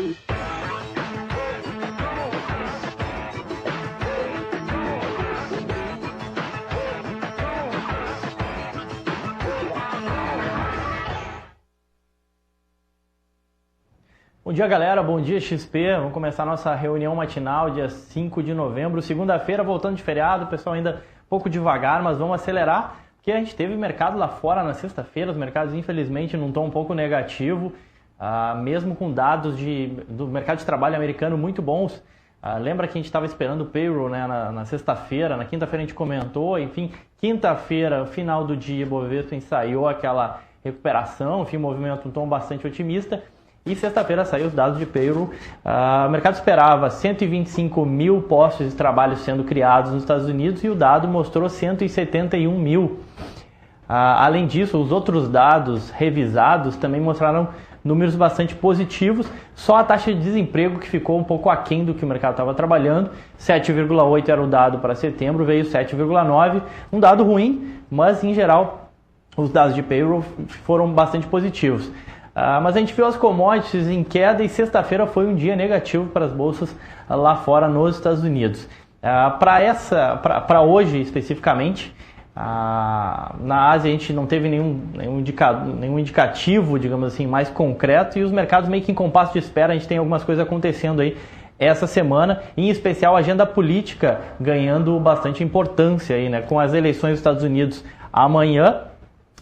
Bom dia, galera. Bom dia, XP. Vamos começar a nossa reunião matinal, dia 5 de novembro. Segunda-feira, voltando de feriado. O pessoal ainda um pouco devagar, mas vamos acelerar, porque a gente teve mercado lá fora na sexta-feira. Os mercados, infelizmente, num tom um pouco negativo, mesmo com dados do mercado de trabalho americano muito bons. Lembra que a gente estava esperando o payroll, né, na sexta-feira, na quinta-feira a gente comentou, enfim, quinta-feira, final do dia, Bovespa ensaiou aquela recuperação, enfim, movimento um tom bastante otimista. E sexta-feira saiu os dados de payroll. O mercado esperava 125 mil postos de trabalho sendo criados nos Estados Unidos e o dado mostrou 171 mil. Além disso, os outros dados revisados também mostraram números bastante positivos. Só a taxa de desemprego que ficou um pouco aquém do que o mercado estava trabalhando. 7,8 era o dado para setembro, veio 7,9. Um dado ruim, mas em geral os dados de payroll foram bastante positivos. Mas a gente viu as commodities em queda e sexta-feira foi um dia negativo para as bolsas lá fora nos Estados Unidos. Para hoje especificamente, na Ásia a gente não teve nenhum indicativo, digamos assim, mais concreto, e os mercados meio que em compasso de espera. A gente tem algumas coisas acontecendo aí essa semana, em especial a agenda política ganhando bastante importância aí, né, com as eleições dos Estados Unidos amanhã.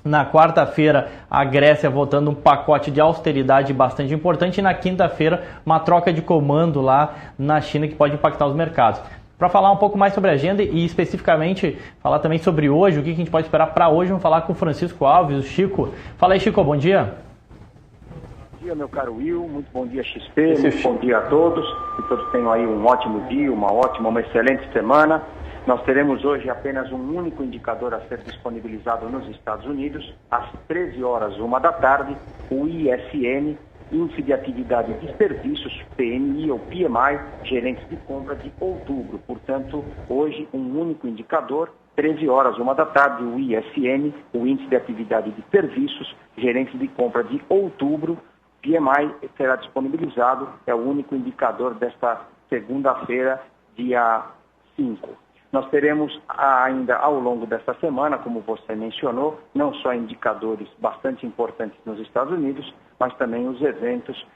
Na quarta-feira, a Grécia votando um pacote de austeridade bastante importante e na quinta-feira, uma troca de comando lá na China que pode impactar os mercados. Para falar um pouco mais sobre a agenda e especificamente falar também sobre hoje, o que a gente pode esperar para hoje, vamos falar com o Francisco Alves, o Chico. Fala aí, Chico, bom dia. Bom dia, meu caro Will, muito bom dia, XP, muito bom dia a todos, que todos tenham aí um ótimo dia, uma excelente semana. Nós teremos hoje apenas um único indicador a ser disponibilizado nos Estados Unidos, às 13 horas, 1 da tarde, o ISM, Índice de Atividade de Serviços, PMI ou PMI, Gerentes de Compra de outubro. Portanto, hoje um único indicador, 13 horas, 1 da tarde, o ISM, o Índice de Atividade de Serviços, Gerentes de Compra de outubro. PMI será disponibilizado, é o único indicador desta segunda-feira, dia 5. Nós teremos ainda ao longo desta semana, como você mencionou, não só indicadores bastante importantes nos Estados Unidos, mas também os eventos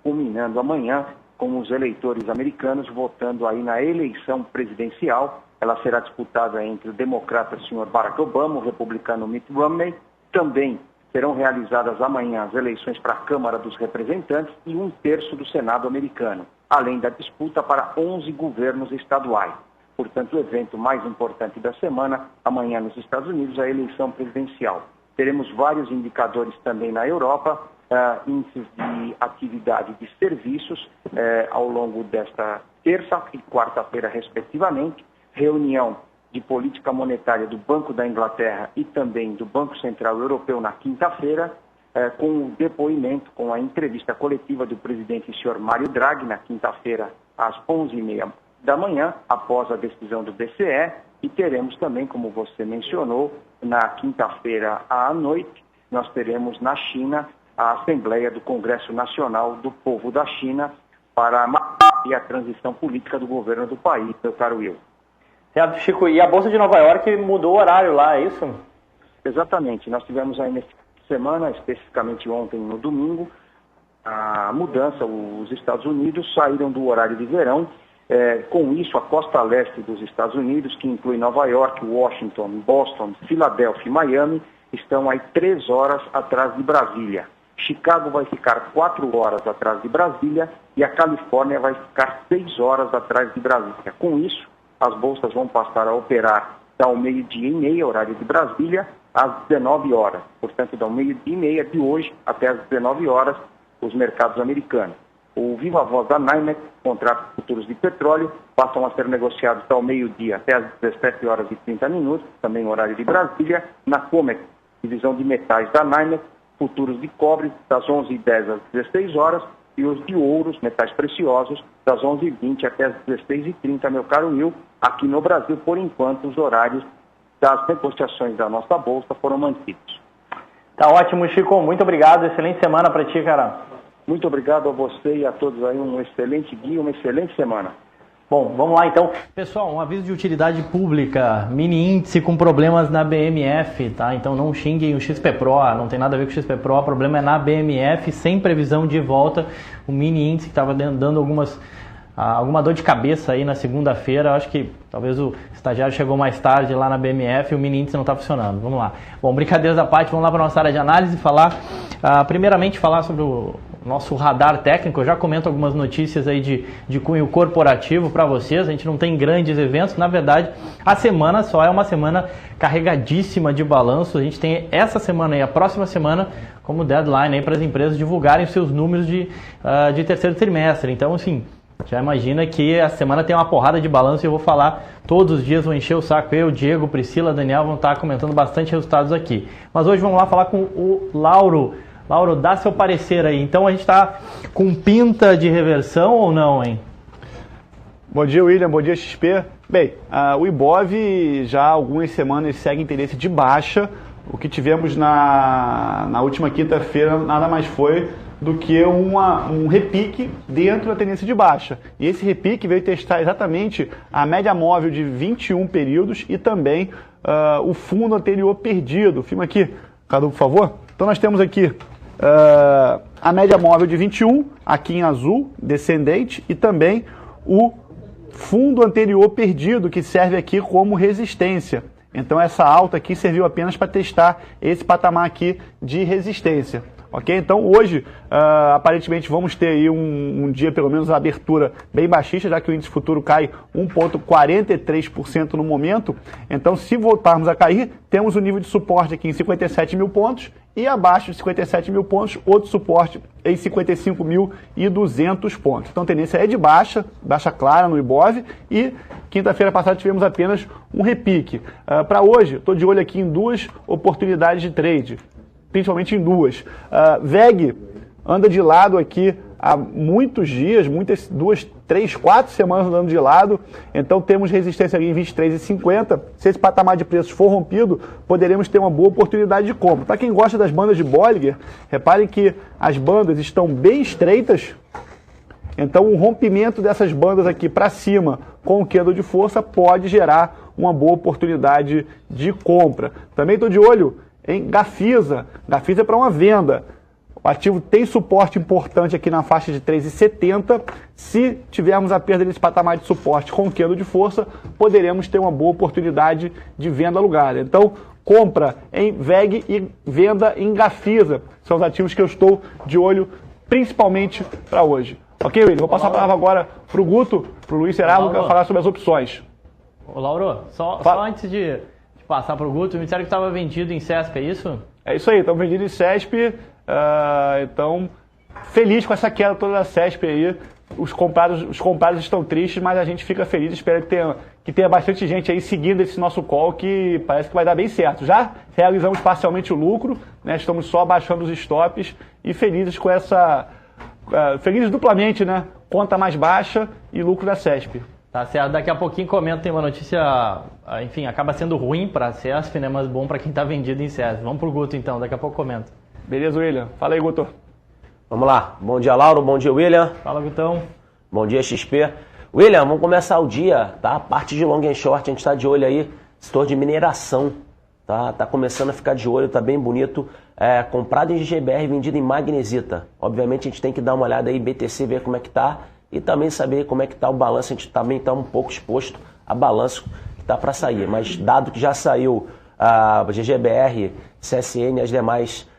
culminando amanhã com os eleitores americanos votando aí na eleição presidencial. Ela será disputada entre o democrata Sr. Barack Obama, o republicano Mitt Romney. Também serão realizadas amanhã as eleições para a Câmara dos Representantes e 1/3 do Senado americano, além da disputa para 11 governos estaduais. Portanto, o evento mais importante da semana, amanhã nos Estados Unidos, a eleição presidencial. Teremos vários indicadores também na Europa, índices de atividade de serviços ao longo desta terça e quarta-feira, respectivamente, reunião de política monetária do Banco da Inglaterra e também do Banco Central Europeu na quinta-feira, com o depoimento, com a entrevista coletiva do presidente Sr. Mário Draghi, na quinta-feira, às 11h30 da manhã, após a decisão do BCE, e teremos também, como você mencionou, na quinta-feira à noite, nós teremos na China a Assembleia do Congresso Nacional do Povo da China para a transição política do governo do país, meu caro Will. Certo, Chico, e a Bolsa de Nova York mudou o horário lá, é isso? Exatamente, nós tivemos aí nessa semana, especificamente ontem no domingo, a mudança. Os Estados Unidos saíram do horário de verão. Com isso, a costa leste dos Estados Unidos, que inclui Nova York, Washington, Boston, Filadélfia e Miami, estão aí 3 horas atrás de Brasília. Chicago vai ficar 4 horas atrás de Brasília e a Califórnia vai ficar 6 horas atrás de Brasília. Com isso, as bolsas vão passar a operar ao 12h30, horário de Brasília, às 19 horas. Portanto, do 12h30 de hoje até às 19 horas, os mercados americanos. O viva voz da NYMEX, contratos futuros de petróleo, passam a ser negociados ao meio-dia até às 17 horas e 30 minutos, também horário de Brasília. Na COMEX, divisão de metais da NYMEX, futuros de cobre, das 11h10 às 16 horas, e os de ouros, metais preciosos, das 11h20 até às 16h30, meu caro Will. Aqui no Brasil, por enquanto, os horários das negociações da nossa bolsa foram mantidos. Tá ótimo, Chico. Muito obrigado. Excelente semana para ti, cara. Muito obrigado a você e a todos aí, um excelente dia, uma excelente semana. Bom, vamos lá então. Pessoal, um aviso de utilidade pública, mini índice com problemas na BMF, tá? Então não xinguem o XP Pro, não tem nada a ver com o XP Pro, o problema é na BMF, sem previsão de volta. O mini índice que estava dando alguma dor de cabeça aí na segunda-feira, acho que talvez o estagiário chegou mais tarde lá na BMF e o mini índice não está funcionando. Vamos lá. Bom, brincadeiras à parte, vamos lá para a nossa área de análise e primeiramente falar sobre o nosso radar técnico. Eu já comento algumas notícias aí de cunho corporativo para vocês. A gente não tem grandes eventos, na verdade a semana só é uma semana carregadíssima de balanço. A gente tem essa semana e a próxima semana como deadline aí para as empresas divulgarem seus números de terceiro trimestre. Então, assim, já imagina que a semana tem uma porrada de balanço e eu vou falar todos os dias, vou encher o saco. Eu, Diego, Priscila, Daniel vão estar comentando bastante resultados aqui. Mas hoje vamos lá falar com o Lauro. Lauro, dá seu parecer aí. Então a gente está com pinta de reversão ou não, hein? Bom dia, William. Bom dia, XP. Bem, o Ibov já há algumas semanas segue interesse de baixa. O que tivemos na última quinta-feira nada mais foi do que um repique dentro da tendência de baixa. E esse repique veio testar exatamente a média móvel de 21 períodos e também o fundo anterior perdido. Filma aqui, Cadu, por favor. Então nós temos aqui a média móvel de 21, aqui em azul, descendente, e também o fundo anterior perdido, que serve aqui como resistência. Então essa alta aqui serviu apenas para testar esse patamar aqui de resistência. Ok? Então hoje, aparentemente, vamos ter aí um dia, pelo menos, a abertura bem baixista, já que o índice futuro cai 1,43% no momento. Então, se voltarmos a cair, temos um nível de suporte aqui em 57 mil pontos e abaixo de 57 mil pontos, outro suporte em 55.200 pontos. Então, a tendência é de baixa clara no Ibov e quinta-feira passada tivemos apenas um repique. Para hoje, estou de olho aqui em duas oportunidades de trade. Principalmente em duas. VEG anda de lado aqui há muitos dias, 2, 3, 4 semanas andando de lado. Então temos resistência ali em 23,50. Se esse patamar de preços for rompido, poderemos ter uma boa oportunidade de compra. Para quem gosta das bandas de Bollinger, reparem que as bandas estão bem estreitas. Então o rompimento dessas bandas aqui para cima com o candle de força pode gerar uma boa oportunidade de compra. Também estou de olho em Gafisa. Gafisa é para uma venda. O ativo tem suporte importante aqui na faixa de 3,70. Se tivermos a perda desse patamar de suporte com candle de força, poderemos ter uma boa oportunidade de venda alugada. Então, compra em VEG e venda em Gafisa. São os ativos que eu estou de olho principalmente para hoje. Ok, William? Vou passar a palavra agora para o Guto, para o Luiz Serrano, que vai falar sobre as opções. Ô, Lauro, só antes de passar para o Guto, me disseram que estava vendido em CESP, é isso? É isso aí, estamos vendidos em CESP, então feliz com essa queda toda da CESP aí. Os comprados estão tristes, mas a gente fica feliz, espero que tenha bastante gente aí seguindo esse nosso call, que parece que vai dar bem certo. Já realizamos parcialmente o lucro, né? Estamos só abaixando os stops e felizes com felizes duplamente, né? Conta mais baixa e lucro da CESP. Tá certo, daqui a pouquinho comento, tem uma notícia, enfim, acaba sendo ruim para a CESP, né, mas bom para quem está vendido em CESP. Vamos pro Guto então, daqui a pouco comento. Beleza, William? Fala aí, Guto. Vamos lá, bom dia, Lauro, bom dia, William. Fala, Gutão. Bom dia, XP. William, vamos começar o dia, tá? Parte de long and short, a gente está de olho aí, setor de mineração, tá? Tá começando a ficar de olho, tá bem bonito. Comprado em GBR, vendido em magnesita. Obviamente a gente tem que dar uma olhada aí em BTC, ver como é que tá. E também saber como é que está o balanço. A gente também está um pouco exposto a balanço que está para sair. Mas dado que já saiu a GGBR, CSN e as demais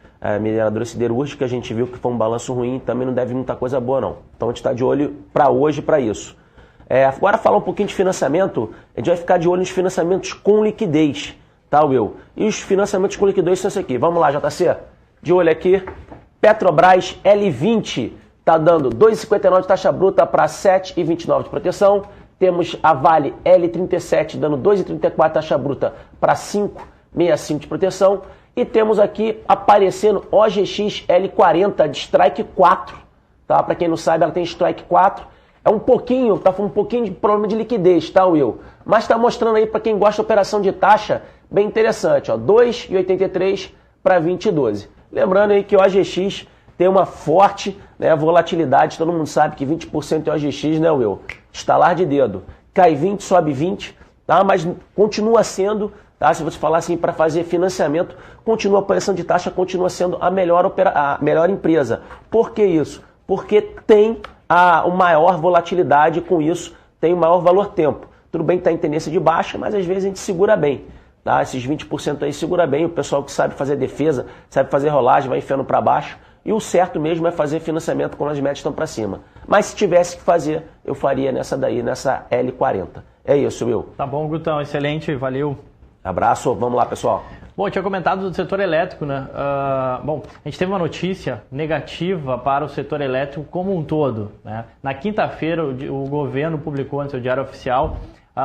mineradoras siderúrgicas, a gente viu que foi um balanço ruim, também não deve muita coisa boa não. Então a gente está de olho para hoje para isso. Agora falar um pouquinho de financiamento, a gente vai ficar de olho nos financiamentos com liquidez, tá, Will? E os financiamentos com liquidez são esses aqui. Vamos lá, JC? De olho aqui, Petrobras L20. Está dando 2,59 de taxa bruta para 7,29 de proteção. Temos a Vale L37 dando 2,34 taxa bruta para 5,65 de proteção. E temos aqui aparecendo OGX L40 de Strike 4. Tá? Para quem não sabe, ela tem Strike 4. Tá com um pouquinho de problema de liquidez, tá, Will? Mas está mostrando aí para quem gosta de operação de taxa, bem interessante. 2,83 para 20,12. Lembrando aí que o OGX tem uma forte, né, volatilidade. Todo mundo sabe que 20% é OGX, né, Will? Estalar de dedo. Cai 20, sobe 20, tá? Mas continua sendo, tá? Se você falar assim, para fazer financiamento, continua a pressão de taxa, continua sendo a melhor empresa. Por que isso? Porque tem uma maior volatilidade, com isso tem o maior valor-tempo. Tudo bem que está em tendência de baixa, mas às vezes a gente segura bem. Tá? Esses 20% aí segura bem. O pessoal que sabe fazer defesa, sabe fazer rolagem, vai enfiando para baixo. E o certo mesmo é fazer financiamento quando as médias estão para cima. Mas se tivesse que fazer, eu faria nessa daí, nessa L40. É isso, Will. Tá bom, Gutão. Excelente. Valeu. Abraço. Vamos lá, pessoal. Bom, eu tinha comentado do setor elétrico, né? Bom, a gente teve uma notícia negativa para o setor elétrico como um todo, né? Na quinta-feira, o governo publicou no seu diário oficial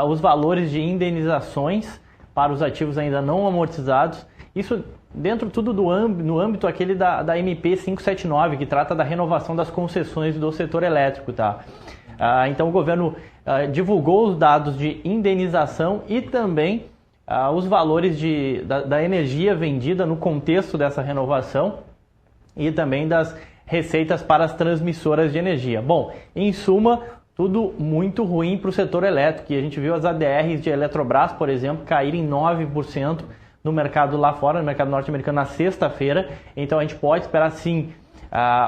os valores de indenizações para os ativos ainda não amortizados. Isso dentro tudo no âmbito aquele da MP 579, que trata da renovação das concessões do setor elétrico, tá? Então o governo divulgou os dados de indenização e também os valores da energia vendida no contexto dessa renovação e também das receitas para as transmissoras de energia. Bom, em suma, tudo muito ruim para o setor elétrico. E a gente viu as ADRs de Eletrobras, por exemplo, caírem 9% no mercado lá fora, no mercado norte-americano, na sexta-feira. Então a gente pode esperar sim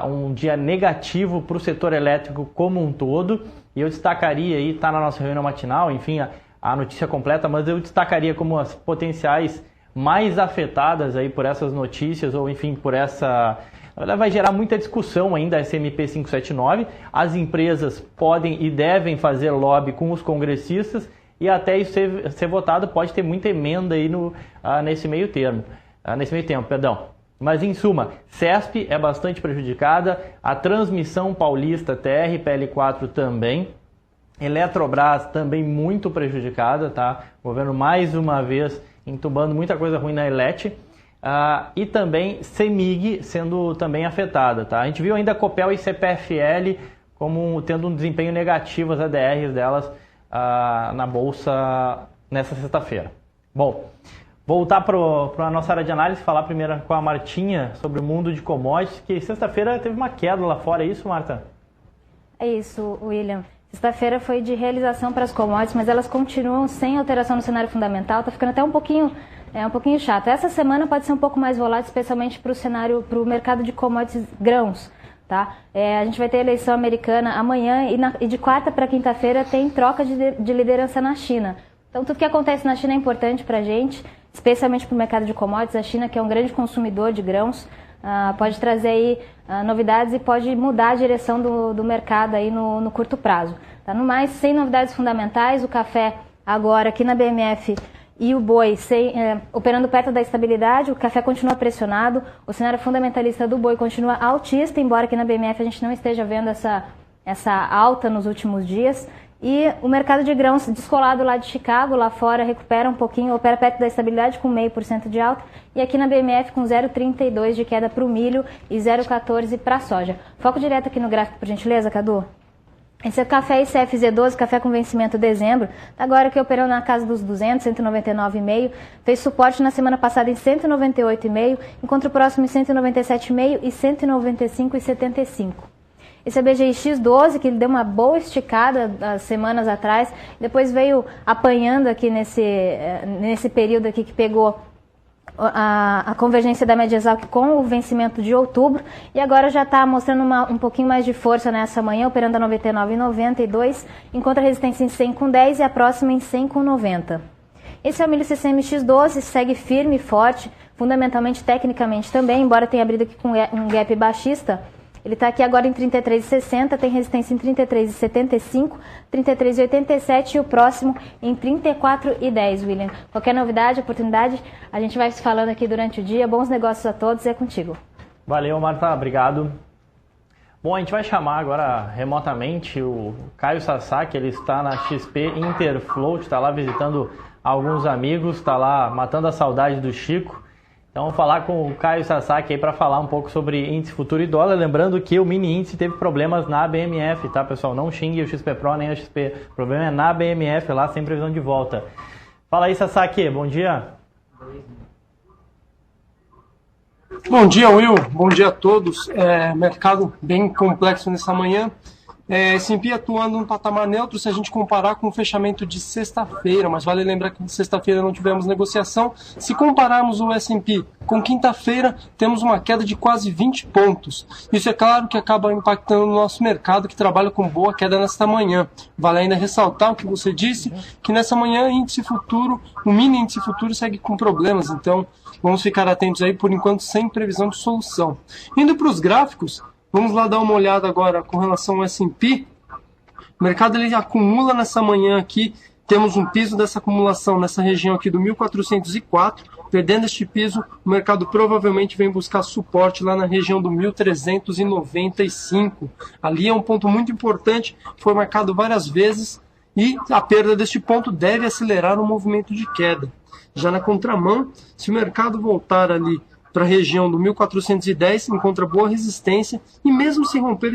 um dia negativo para o setor elétrico como um todo. E eu destacaria aí, está na nossa reunião matinal, enfim, a notícia completa, mas eu destacaria como as potenciais mais afetadas aí por essas notícias, ou enfim, por essa... Ela vai gerar muita discussão ainda, a SMP 579. As empresas podem e devem fazer lobby com os congressistas e até isso ser votado pode ter muita emenda aí nesse meio tempo, Mas em suma, CESP é bastante prejudicada, a Transmissão Paulista, TR-PL4 também, Eletrobras também muito prejudicada, tá? O governo mais uma vez entubando muita coisa ruim na Elet. E também CEMIG sendo também afetada, tá? A gente viu ainda a Copel e CPFL como tendo um desempenho negativo, as ADRs delas na Bolsa nessa sexta-feira. Bom, voltar para a nossa área de análise, falar primeiro com a Martinha sobre o mundo de commodities, que sexta-feira teve uma queda lá fora, é isso, Marta? É isso, William. Sexta-feira foi de realização para as commodities, mas elas continuam sem alteração no cenário fundamental, tá ficando até um pouquinho chato. Essa semana pode ser um pouco mais volátil, especialmente para o mercado de commodities grãos, tá? A gente vai ter eleição americana amanhã e de quarta para quinta-feira tem troca de liderança na China. Então tudo que acontece na China é importante para a gente, especialmente para o mercado de commodities. A China, que é um grande consumidor de grãos, pode trazer aí novidades e pode mudar a direção do mercado aí no curto prazo. Tá? No mais, sem novidades fundamentais, o café agora aqui na BMF e o boi operando perto da estabilidade, o café continua pressionado, o cenário fundamentalista do boi continua altista, embora aqui na BMF a gente não esteja vendo essa alta nos últimos dias. E o mercado de grãos descolado lá de Chicago, lá fora, recupera um pouquinho, opera perto da estabilidade com 0,5% de alta. E aqui na BMF com 0,32% de queda para o milho e 0,14% para a soja. Foco direto aqui no gráfico, por gentileza, Cadu. Esse é o café ICFZ12, café com vencimento dezembro, agora aqui operando na casa dos 200, 199,5, fez suporte na semana passada em 198,5, encontra o próximo em 197,5 e 195,75. Esse é o BGX12, que ele deu uma boa esticada as semanas atrás, depois veio apanhando aqui nesse período aqui que pegou a convergência da média Exalc com o vencimento de outubro e agora já está mostrando um pouquinho mais de força nessa manhã, operando a 99,92, encontra resistência em 100,10 e a próxima em 100,90. Esse é o milho CCMX12, segue firme e forte, fundamentalmente, tecnicamente também, embora tenha abrido aqui com um gap baixista. Ele está aqui agora em 33,60, tem resistência em 33,75, 33,87 e o próximo em 34,10, William. Qualquer novidade, oportunidade, a gente vai se falando aqui durante o dia. Bons negócios a todos, é contigo. Valeu, Marta, obrigado. Bom, a gente vai chamar agora remotamente o Caio Sasaki, ele está na XP Interfloat, está lá visitando alguns amigos, está lá matando a saudade do Chico. Então, vamos falar com o Caio Sasaki aí para falar um pouco sobre índice futuro e dólar. Lembrando que o mini índice teve problemas na BMF, tá, pessoal? Não xingue o XP Pro nem a XP. O problema é na BMF, lá sem previsão de volta. Fala aí, Sasaki. Bom dia. Bom dia, Will. Bom dia a todos. Mercado bem complexo nessa manhã. S&P atuando num patamar neutro se a gente comparar com o fechamento de sexta-feira, mas vale lembrar que sexta-feira não tivemos negociação. Se compararmos o S&P com quinta-feira, temos uma queda de quase 20 pontos. Isso é claro que acaba impactando o nosso mercado, que trabalha com boa queda nesta manhã. Vale ainda ressaltar o que você disse, que nessa manhã o mini índice futuro segue com problemas, então vamos ficar atentos aí, por enquanto sem previsão de solução. Indo para os gráficos, vamos lá dar uma olhada agora com relação ao S&P. O mercado ele acumula nessa manhã aqui, temos um piso dessa acumulação nessa região aqui do 1404. Perdendo este piso, o mercado provavelmente vem buscar suporte lá na região do 1395. Ali é um ponto muito importante, foi marcado várias vezes e a perda deste ponto deve acelerar o movimento de queda. Já na contramão, se o mercado voltar ali para a região do 1410, encontra boa resistência, e mesmo se romper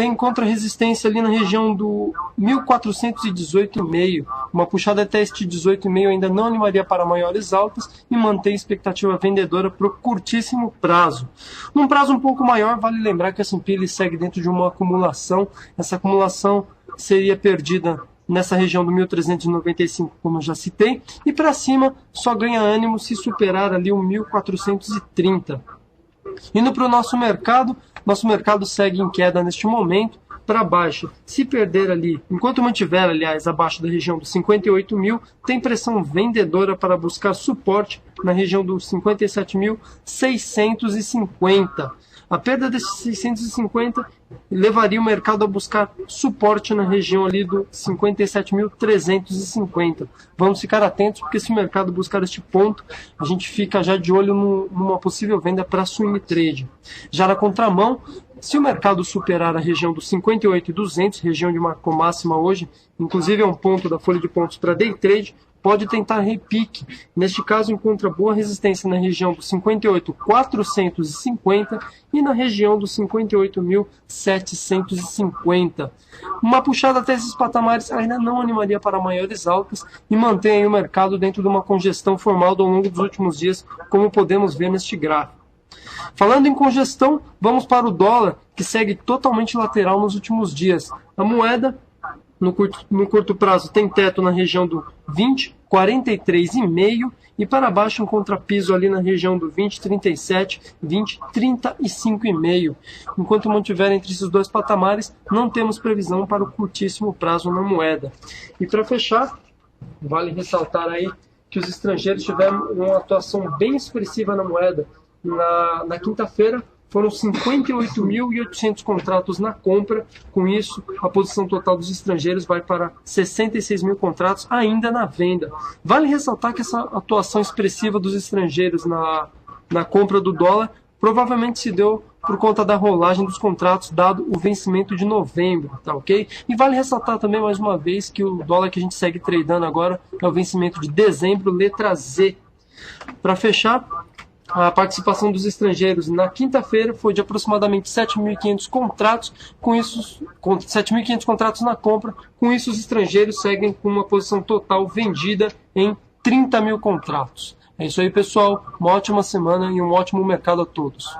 encontra resistência ali na região do 1418,5. Uma puxada até este 18,5 ainda não animaria para maiores altas e mantém expectativa vendedora para o curtíssimo prazo. Num prazo um pouco maior, vale lembrar que a S&P segue dentro de uma acumulação. Essa acumulação seria perdida nessa região do 1395, como eu já citei, e para cima só ganha ânimo se superar ali o 1430. Indo para o nosso mercado segue em queda neste momento, para baixo. Se perder ali, enquanto mantiver, aliás, abaixo da região dos 58 mil, tem pressão vendedora para buscar suporte na região dos 57.650. A perda desses 650 levaria o mercado a buscar suporte na região ali do 57.350. Vamos ficar atentos, porque se o mercado buscar este ponto, a gente fica já de olho numa possível venda para swing trade. Já na contramão, se o mercado superar a região dos 58.200, região de marca máxima hoje, inclusive é um ponto da folha de pontos para day trade, pode tentar repique. Neste caso, encontra boa resistência na região dos 58.450 e na região dos 58.750. Uma puxada até esses patamares ainda não animaria para maiores altas e mantém aí o mercado dentro de uma congestão formal ao longo dos últimos dias, como podemos ver neste gráfico. Falando em congestão, vamos para o dólar, que segue totalmente lateral nos últimos dias. A moeda, no curto prazo, tem teto na região do 20, 43,5 e para baixo encontra piso ali na região do 20, 37, 20, 35,5. Enquanto mantiver entre esses dois patamares, não temos previsão para o curtíssimo prazo na moeda. E para fechar, vale ressaltar aí que os estrangeiros tiveram uma atuação bem expressiva na moeda. Na quinta-feira, foram 58.800 contratos na compra. Com isso, a posição total dos estrangeiros vai para 66 mil contratos ainda na venda. Vale ressaltar que essa atuação expressiva dos estrangeiros na compra do dólar provavelmente se deu por conta da rolagem dos contratos, dado o vencimento de novembro, tá ok? E vale ressaltar também, mais uma vez, que o dólar que a gente segue tradando agora é o vencimento de dezembro, letra Z. Para fechar, a participação dos estrangeiros na quinta-feira foi de aproximadamente 7.500 contratos, com 7.500 contratos na compra. Com isso, os estrangeiros seguem com uma posição total vendida em 30 mil contratos. É isso aí, pessoal. Uma ótima semana e um ótimo mercado a todos.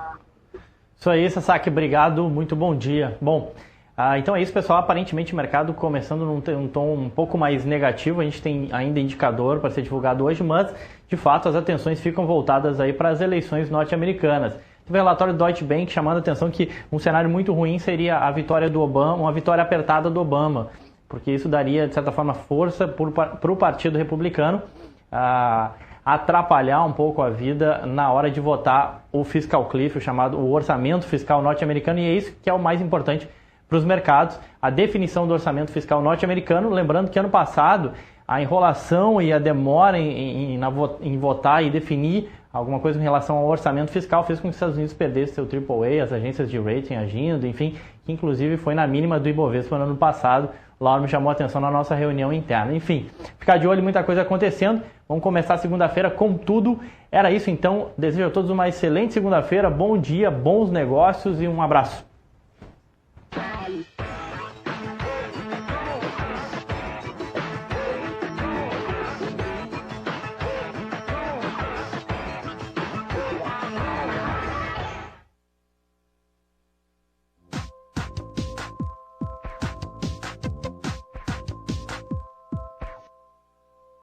Isso aí, Sasaki. Obrigado. Muito bom dia. Bom, então é isso, pessoal. Aparentemente, o mercado começando num tom um pouco mais negativo. A gente tem ainda indicador para ser divulgado hoje, mas, de fato, as atenções ficam voltadas aí para as eleições norte-americanas. Teve o relatório do Deutsche Bank chamando a atenção que um cenário muito ruim seria a vitória do Obama, uma vitória apertada do Obama, porque isso daria, de certa forma, força para o Partido Republicano atrapalhar um pouco a vida na hora de votar o Fiscal Cliff, o orçamento fiscal norte-americano, e é isso que é o mais importante para os mercados, a definição do orçamento fiscal norte-americano. Lembrando que ano passado a enrolação e a demora em votar e definir alguma coisa em relação ao orçamento fiscal fez com que os Estados Unidos perdessem seu AAA, as agências de rating agindo, enfim, que inclusive foi na mínima do Ibovespa no ano passado. O Lauro me chamou a atenção na nossa reunião interna. Enfim, ficar de olho, muita coisa acontecendo. Vamos começar segunda-feira com tudo. Era isso então. Desejo a todos uma excelente segunda-feira, bom dia, bons negócios e um abraço.